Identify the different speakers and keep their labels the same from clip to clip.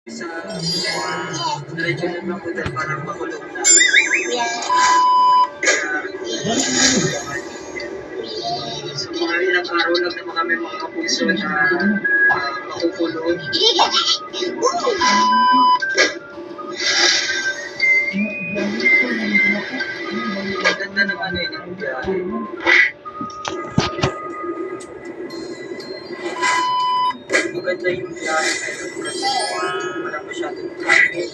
Speaker 1: Sa diretso na ng hotel para makulong na. So mga ilang araw lang naman kami mga kapuso na makukulong. Ganda naman ng biyahe. Maganda yung biyahe ngayon kasi wala masyadong traffic.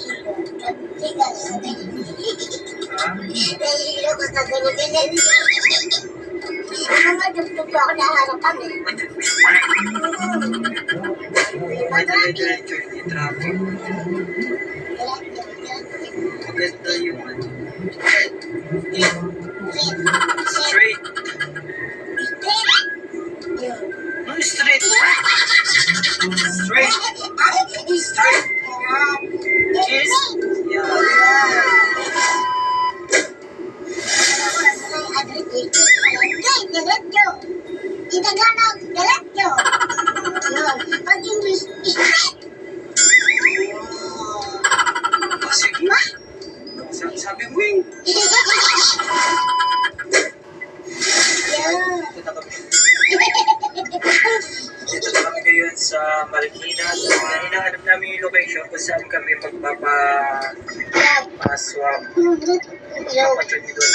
Speaker 1: May dire-diretso yung traffic. Maganda yung straight. No, straight. Straight. Straight. Yes. Yeah.
Speaker 2: Pag English,
Speaker 1: Sige. Sabi mo eh. Dito na kami ngayon sa Marikina. So, hinahanap namin yung location kung saan kami magpapaswap. Papatyon doon.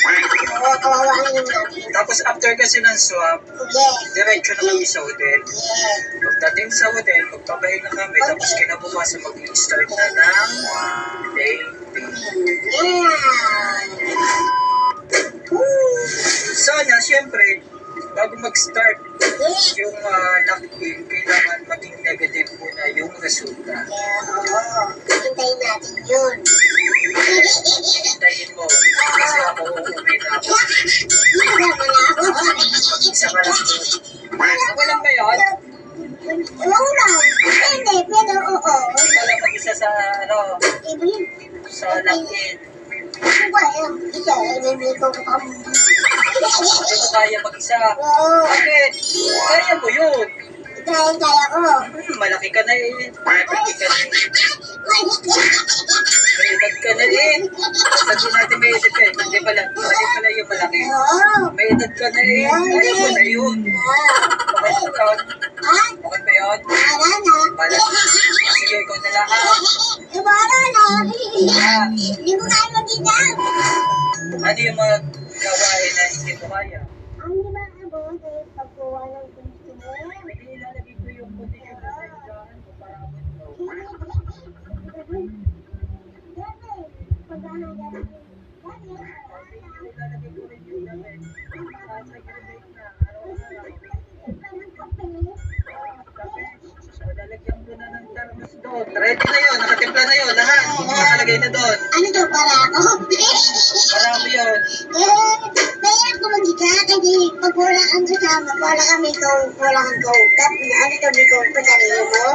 Speaker 2: kawawa na yung natin.
Speaker 1: Tapos after kasi ng swap, diretso na kami sa hotel. Pagdating sa hotel, magpapahinga kami. Tapos kinabukasan mag-start na ng dating. Sana, syempre, bago mag-start yung lock-in, kailangan maging negative muna yung resulta.
Speaker 2: Hintayin natin yun.
Speaker 1: Hintayin mo. Kasi ako uuwi na ako. Mag-isa ka lang doon. Ako lang ba yun?
Speaker 2: Wala. Hindi, pero oo.
Speaker 1: Ikaw lang mag-isa sa, sa lock-in.
Speaker 2: Ito, may ko pa mo.
Speaker 1: Hindi mo kaya mag-isa.
Speaker 2: Oo.
Speaker 1: Bakit? Kaya mo yun.
Speaker 2: Kaya ko.
Speaker 1: Malaki ka na eh. Malaki ka na eh. May edad ka na eh. Sabi natin may edad ka eh. Hindi pala. Mali pala yung malaki. May edad ka na eh. Kaya mo na yun. Okay ba yun? Okay ba yun? Bala. Sige, ikaw na lang ha.
Speaker 2: Hindi mo kaya mag-inang.
Speaker 1: Ano yung mga gawain na hindi mo kaya?
Speaker 2: Ang di ba abot ay pagkuha ng customer?
Speaker 1: Hindi ilalagay ko yung condition na sa higaan ko para abot mo. Ilalagay ko rin yung damit. At nag-relate na. Araw-araw. So, lalagyan ko na ng thermos doon. Ready na yun. Nakatimpla na yun. Lahat. Makalagay na doon.
Speaker 2: Ano to para ako?
Speaker 1: Marami yun.
Speaker 2: Kaya ako mag-isa kasi pag wala kang kasama, wala kami wala kang kausap. Ano to, may kausap, sarili mo?